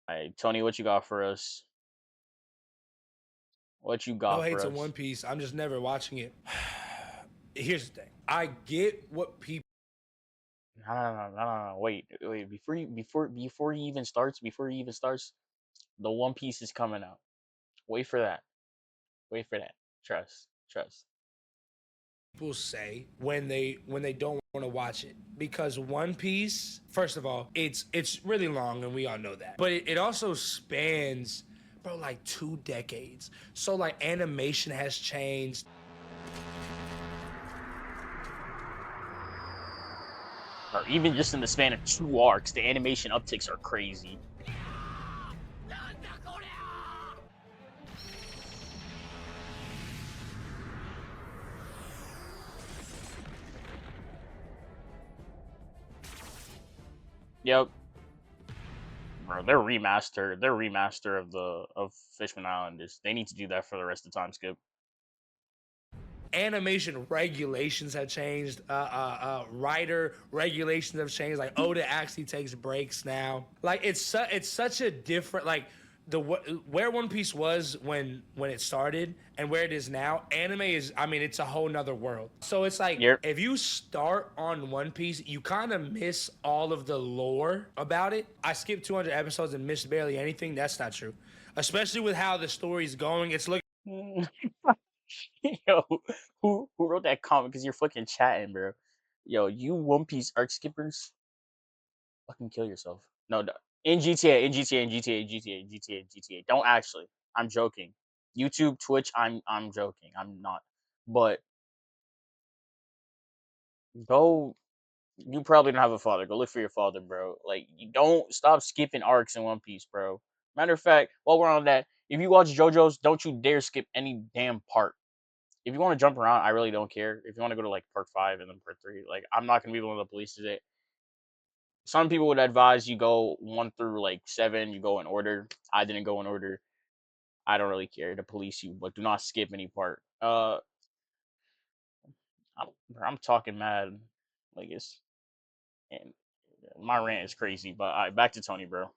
All right, Tony, what you got for us? What you No got for hate to us? One Piece. I'm just never watching it. Here's the thing. I get what people. No. Wait. Before he even starts, the One Piece is coming out. Wait for that. Wait for that. Trust. People say when they don't want to watch it, because One Piece, first of all, it's really long and we all know that, but it also spans, bro, like 2 decades. So like animation has changed. Or even just in the span of 2 arcs, the animation upticks are crazy. Yep, bro. Their remaster of Fishman Island is. They need to do that for the rest of the time skip. Animation regulations have changed. Writer regulations have changed. Like Oda actually takes breaks now. Like it's such a different, like the where One Piece was when it started and where it is now. Anime is, I mean, it's a whole nother world. So it's like Yep. if you start on One Piece, you kind of miss all of the lore about it. I skipped 200 episodes and missed barely anything. That's not true, especially with how the story is going. It's looking Yo, who wrote that comment? Because you're fucking chatting, bro. Yo, you One Piece arc skippers, fucking kill yourself. No, no. In GTA, in GTA, in GTA, in GTA, in GTA, in GTA. Don't actually. I'm joking. YouTube, Twitch. I'm joking. I'm not. But go. You probably don't have a father. Go look for your father, bro. Like, you don't stop skipping arcs in One Piece, bro. Matter of fact, while we're on that, if you watch JoJo's, don't you dare skip any damn part. If you want to jump around, I really don't care. If you want to go to like part 5 and then part 3, like, I'm not gonna be one of the police today. Some people would advise you go 1 through like 7. You go in order. I didn't go in order. I don't really care to police you, but do not skip any part. I'm talking mad, like it's and my rant is crazy. But all right, back to Tony, bro.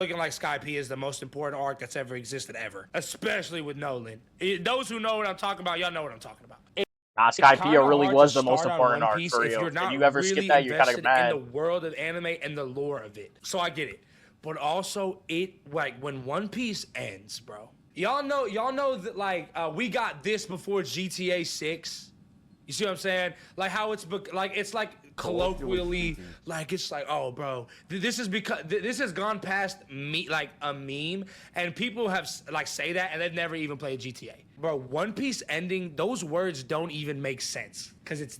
like Sky P is the most important arc that's ever existed ever, especially with Nolan. Those who know what I'm talking about, y'all know what I'm talking about. Nah, It's Skypiea kind of really hard to was the most start on important One arc Piece for if real. you're If not you ever skip really that, you're kind of invested in the mad. world of anime and the lore of it. So I get it. But also, it, like, when One Piece ends, bro. Y'all know that, like, we got this before GTA 6. You see what I'm saying? Like how like it's like colloquially, like it's like, oh, bro, this is because this has gone past me, like a meme, and people have like say that, and they've never even played GTA. Bro, One Piece ending, those words don't even make sense because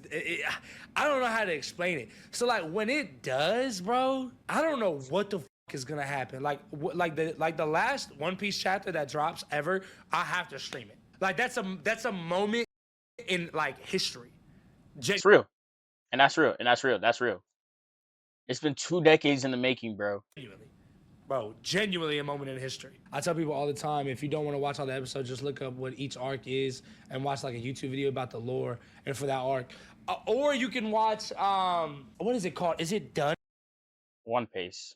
I don't know how to explain it. So like when it does, bro, I don't know what the is gonna happen. Like the last One Piece chapter that drops ever, I have to stream it. Like that's a moment in like history. It's real, and that's real, and that's real. That's real. It's been 2 decades in the making, bro. Genuinely. Bro, genuinely a moment in history. I tell people all the time, if you don't want to watch all the episodes, just look up what each arc is and watch like a YouTube video about the lore and for that arc. Or you can watch what is it called? Is it Done? One Piece.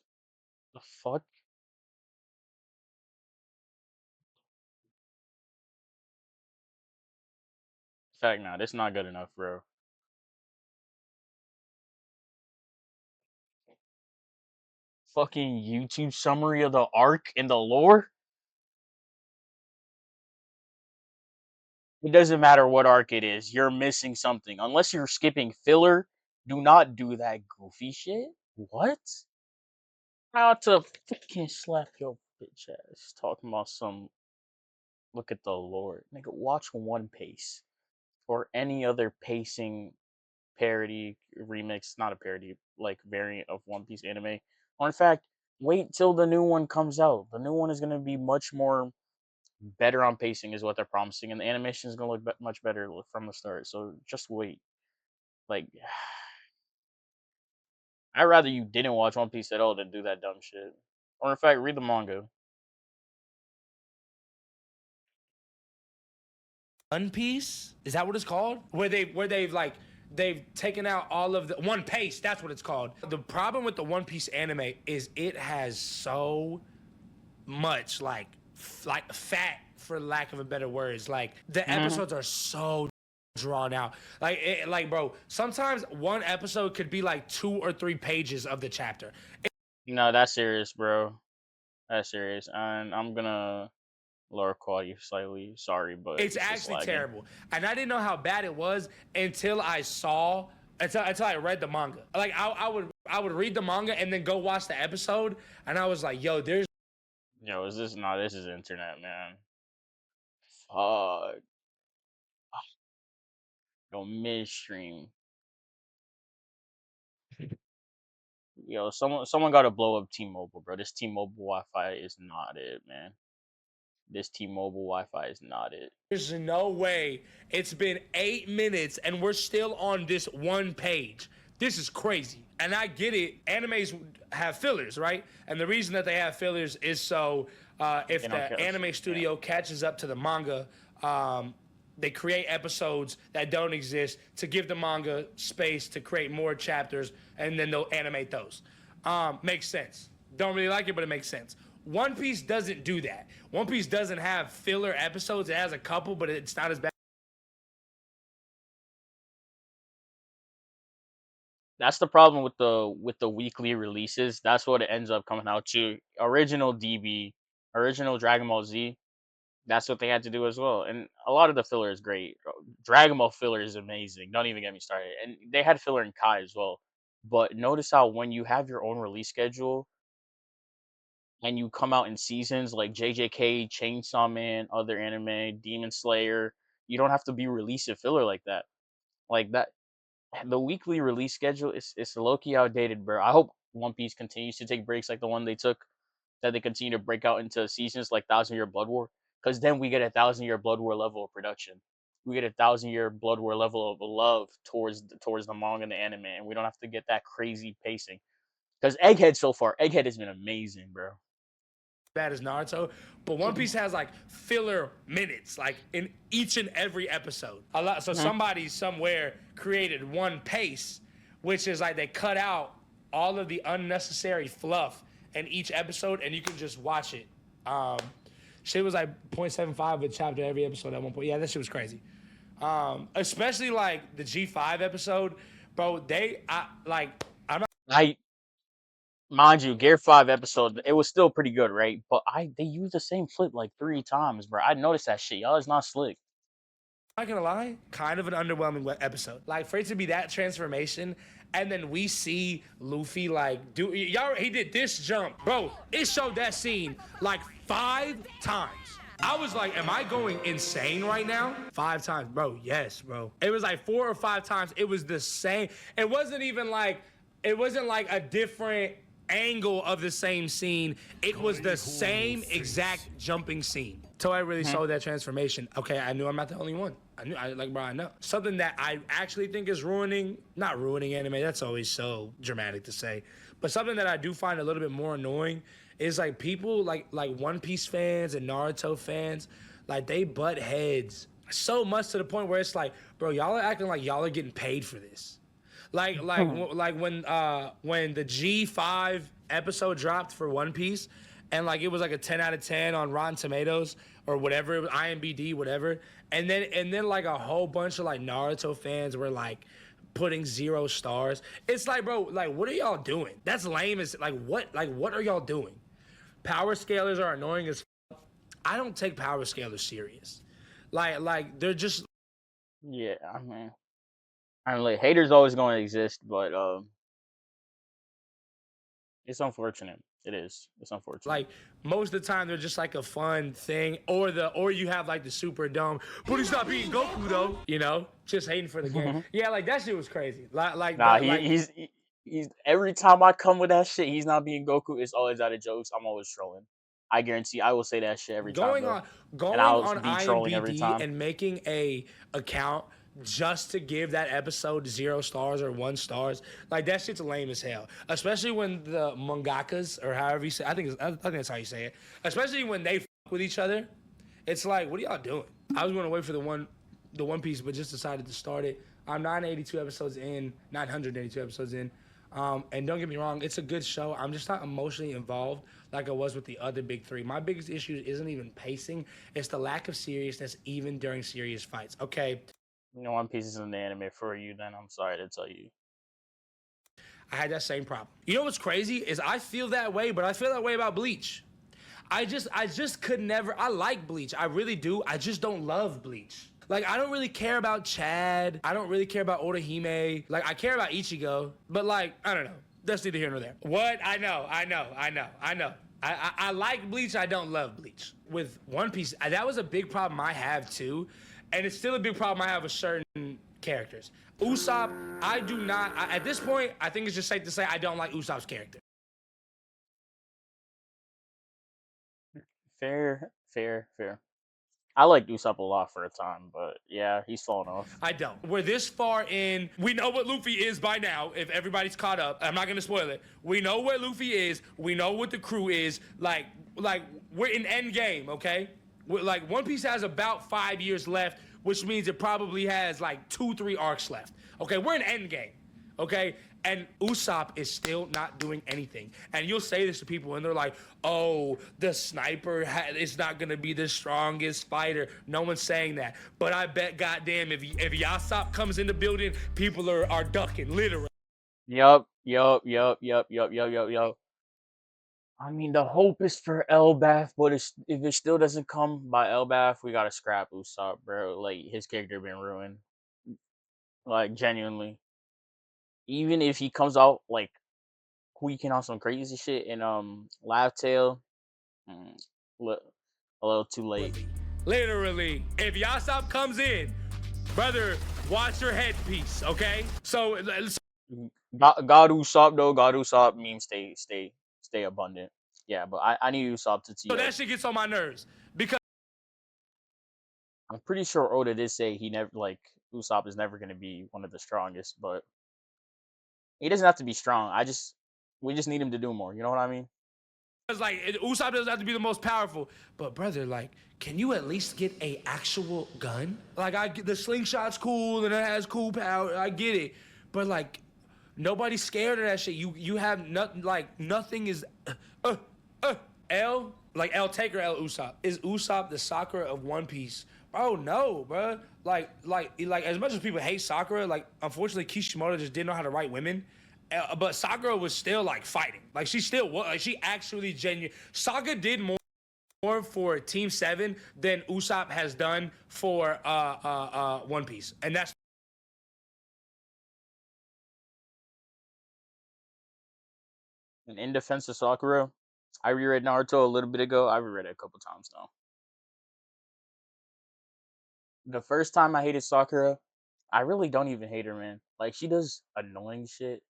The fuck? Fact, nah, this not good enough, bro. Fucking YouTube summary of the arc and the lore. It doesn't matter what arc it is. You're missing something. Unless you're skipping filler, do not do that goofy shit. What? How to fucking slap your bitch ass talking about some look at the lore. Nigga, watch One Piece or any other pacing parody remix, not a parody, like variant of One Piece anime. Or in fact, wait till the new one comes out. The new one is gonna be much more better on pacing, is what they're promising, and the animation is gonna look much better from the start. So just wait. Like, I'd rather you didn't watch One Piece at all than do that dumb shit. Or in fact, read the manga. One Piece? Is that what it's called? Where they've like they've taken out all of the One Piece. That's what it's called. The problem with the One Piece anime is it has so much like fat, for lack of a better words. Like the episodes are so drawn out. Like bro, sometimes one episode could be like 2 or 3 pages of the chapter. No, that's serious, bro. That's serious. And I'm gonna lower quality slightly. Sorry, but It's it's just actually lagging. terrible, and I didn't know how bad it was until I read the manga. Like I would read the manga and then go watch the episode, and I was like, yo, there's Yo, is this? No, this is internet, man. Fuck. Yo, midstream. Yo, someone got to blow up T-Mobile, bro. This T-Mobile Wi-Fi is not it, man. This T-Mobile Wi-Fi is not it. There's no way. It's been 8 minutes and we're still on this one page. This is crazy. And I get it. Animes have fillers, right? And the reason that they have fillers is so if They don't the catch- anime studio catches up to the manga, they create episodes that don't exist to give the manga space to create more chapters, and then they'll animate those. Makes sense. Don't really like it, but it makes sense. One Piece doesn't do that. One Piece doesn't have filler episodes. It has a couple, but it's not as bad. That's the problem with the weekly releases. That's what it ends up coming out to. Original DB, original Dragon Ball Z. That's what they had to do as well. And a lot of the filler is great. Dragon Ball filler is amazing. Don't even get me started. And they had filler in Kai as well. But notice how when you have your own release schedule and you come out in seasons like JJK, Chainsaw Man, other anime, Demon Slayer, you don't have to be releasing filler like that. Like that, the weekly release schedule is low key outdated, bro. I hope One Piece continues to take breaks like the one they took, that they continue to break out into seasons like Thousand Year Blood War, because then we get a Thousand Year Blood War level of production. We get a Thousand Year Blood War level of love towards the manga and the anime, and we don't have to get that crazy pacing. Because Egghead so far, Egghead has been amazing, bro. Bad as Naruto, but One Piece has like filler minutes, like in each and every episode. A lot. So somebody somewhere created One Piece, which is like they cut out all of the unnecessary fluff in each episode, and you can just watch it. Shit was like 0.75 a chapter every episode at one point. Yeah, that shit was crazy. Especially like the G5 episode, bro. Mind you, Gear 5 episode, it was still pretty good, right? But they used the same flip like 3 times, bro. I noticed that shit. Y'all is not slick. Not gonna lie, kind of an underwhelming episode. Like for it to be that transformation, and then we see Luffy like do y'all. He did this jump, bro. It showed that scene like 5 times. I was like, am I going insane right now? 5 times, bro. Yes, bro. It was like 4 or 5 times. It was the same. It wasn't like a different angle of the same scene. It was the same exact jumping scene. Till I really saw that transformation. Okay, I knew I'm not the only one. I know. Something that I actually think is not ruining anime, that's always so dramatic to say, but something that I do find a little bit more annoying is like people like One Piece fans and Naruto fans, like they butt heads so much to the point where it's like, bro, y'all are acting like y'all are getting paid for this. Like when the G5 episode dropped for One Piece, and like it was like a 10 out of 10 on Rotten Tomatoes or whatever, IMDb, whatever, and then like a whole bunch of like Naruto fans were like putting 0 stars. It's like, bro, like what are y'all doing? That's lame as what are y'all doing? Power scalers are annoying as fuck. I don't take power scalers serious. Like they're just Yeah, I mean, like haters always going to exist, but it's unfortunate. It is. It's unfortunate. like most of the time they're just like a fun thing, or you have like the super dumb, but he's not beating Goku though, just hating for the game. Yeah, like that shit was crazy. Nah, he's every time I come with that shit, he's not being Goku. It's always out of jokes. I'm always trolling. I guarantee I will say that shit every time. Going I'll on be trolling every time. IMDb and making a account just to give that episode 0 stars or 1 stars, like that shit's lame as hell. Especially when the mangakas, or however you say, I think that's how you say it. Especially when they fuck with each other, it's like, what are y'all doing? I was gonna wait for the One Piece, but just decided to start it. I'm 982 episodes in. And don't get me wrong, it's a good show. I'm just not emotionally involved like I was with the other big three. My biggest issue isn't even pacing. It's the lack of seriousness even during serious fights. Okay, You know, One Piece isn't the anime for you, then I'm sorry to tell you. I had that same problem. You know what's crazy is I feel that way, but I feel that way about Bleach. I just could never. I like Bleach. I really do. I just don't love Bleach. Like, I don't really care about Chad. I don't really care about Orihime. Like, I care about Ichigo, but like, I don't know. That's neither here nor there. What? I know. I like Bleach. I don't love Bleach. With One Piece, that was a big problem I have too, and it's still a big problem I have with certain characters. Usopp, I do not. At this point, I think it's just safe to say I don't like Usopp's character. Fair, fair, fair. I liked Usopp a lot for a time, but yeah, he's fallen off. I don't. We're this far in. We know what Luffy is by now. If everybody's caught up, I'm not gonna spoil it. We know where Luffy is. We know what the crew is. Like we're in end game, okay? Like One Piece has about 5 years left, which means it probably has like 2-3 arcs left. Okay, we're in end game, okay? And Usopp is still not doing anything. And you'll say this to people, and they're like, "Oh, the sniper is not gonna be the strongest fighter." No one's saying that. But I bet, goddamn, if Yasopp comes in the building, people are ducking, literally. Yup. I mean, the hope is for Elbaf, but if it still doesn't come by Elbaf, we gotta scrap Usopp, bro. Like, his character been ruined. Like, genuinely. Even if he comes out, like, tweaking on some crazy shit in, Laugh Tale, mm, li- a little too late. Literally, if Yasopp comes in, brother, watch your headpiece, okay? So God Usopp, though. God Usopp memes stay abundant. Yeah, but I need Usopp to tee so up. that shit gets on my nerves because I'm pretty sure Oda did say he never, like, Usopp is never gonna be one of the strongest, but he doesn't have to be strong. We just need him to do more. You know what I mean? like Usopp doesn't have to be the most powerful, but brother, like, can you at least get a actual gun? Like, I get the slingshot's cool and it has cool power. I get it, but like, nobody's scared of that shit. You have nothing. Like, nothing is. L, like L, take her L Usopp. Is Usopp the Sakura of One Piece? Bro, no, bro. Like as much as people hate Sakura, like, unfortunately Kishimoto just didn't know how to write women. But Sakura was still like fighting. Like, she still was. Like, she actually genuine. Saga did more for Team 7 than Usopp has done for One Piece, and that's. And in defense of Sakura, I reread Naruto a little bit ago. I reread it a couple times now. The first time I hated Sakura, I really don't even hate her, man. Like, she does annoying shit,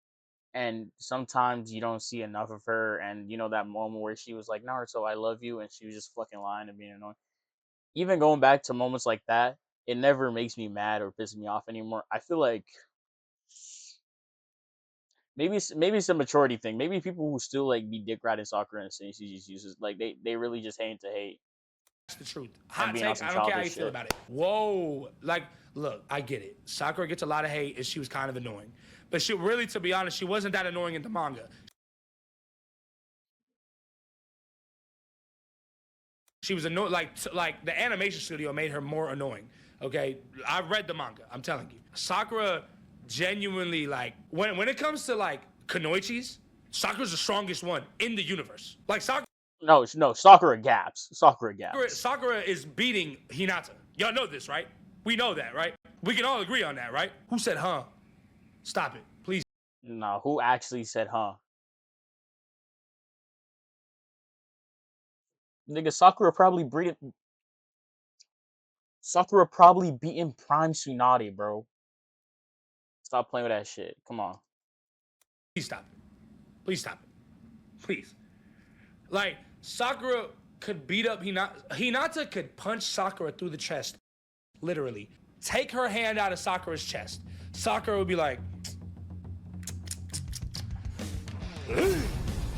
and sometimes you don't see enough of her. And you know that moment where she was like, "Naruto, I love you," and she was just fucking lying and being annoying. Even going back to moments like that, it never makes me mad or pisses me off anymore. I feel like maybe it's a maturity thing. Maybe people who still like be dick riding Sakura and saying she just uses, like, they really just hate to hate. That's the truth. And Hot being on takes. some I don't care how you childish feel shit. about it. Whoa. Like, look, I get it. Sakura gets a lot of hate and she was kind of annoying. But she really, to be honest, she wasn't that annoying in the manga. She was annoying. Like the animation studio made her more annoying. Okay? I read the manga. I'm telling you. Sakura genuinely, like, when it comes to, like, Kunoichis, Sakura's the strongest one in the universe. Like, No, Sakura gaps. Sakura gaps. Sakura is beating Hinata. Y'all know this, right? We know that, right? We can all agree on that, right? Who said, huh? Stop it, please. No, who actually said, huh? Nigga, Sakura probably beating Prime Tsunade, bro. Stop playing with that shit. Come on. Please stop it. Please stop it. Please. Like, Sakura could beat up Hinata. Hinata could punch Sakura through the chest. Literally. Take her hand out of Sakura's chest. Sakura would be like,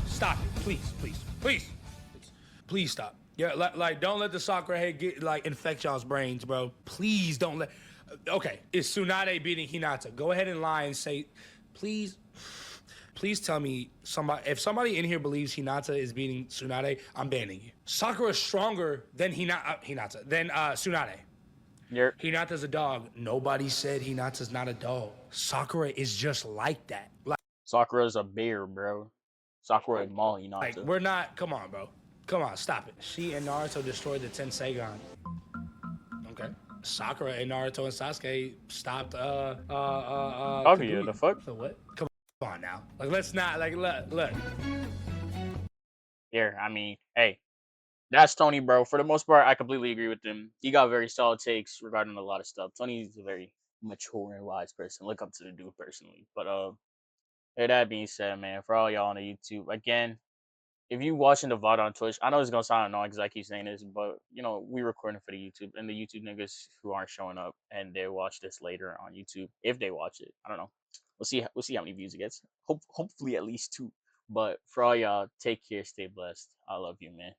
stop it. Please, please, please. Please stop. Yeah, like, don't let the Sakura hate get, like, infect y'all's brains, bro. Please don't let. Okay, is Tsunade beating Hinata? Go ahead and lie and say, please, please tell me if somebody in here believes Hinata is beating Tsunade, I'm banning you. Sakura is stronger than Tsunade. You're Hinata's a dog. Nobody said Hinata's not a dog. Sakura is just like that. Sakura's a bear, bro. Sakura and Maul Like, Hinata. we're not. Come on, bro. Come on, stop it. She and Naruto destroyed the Tenseigan. Okay. Sakura and Naruto and Sasuke stopped Kaguya, Kaguya. the fuck? So what? Come on now. Like, let's not like look. Yeah, I mean, hey, that's Tony, bro. For the most part, I completely agree with him. He got very solid takes regarding a lot of stuff. Tony's a very mature and wise person. Look up to the dude personally. But hey, that being said, man, for all y'all on the YouTube, again, if you watching the VOD on Twitch, I know it's gonna sound annoying because I keep saying this, but you know, we recording for the YouTube and the YouTube niggas who aren't showing up and they watch this later on YouTube, if they watch it. I don't know. We'll see how many views it gets. Hopefully at least two. But for all y'all, take care, stay blessed. I love you, man.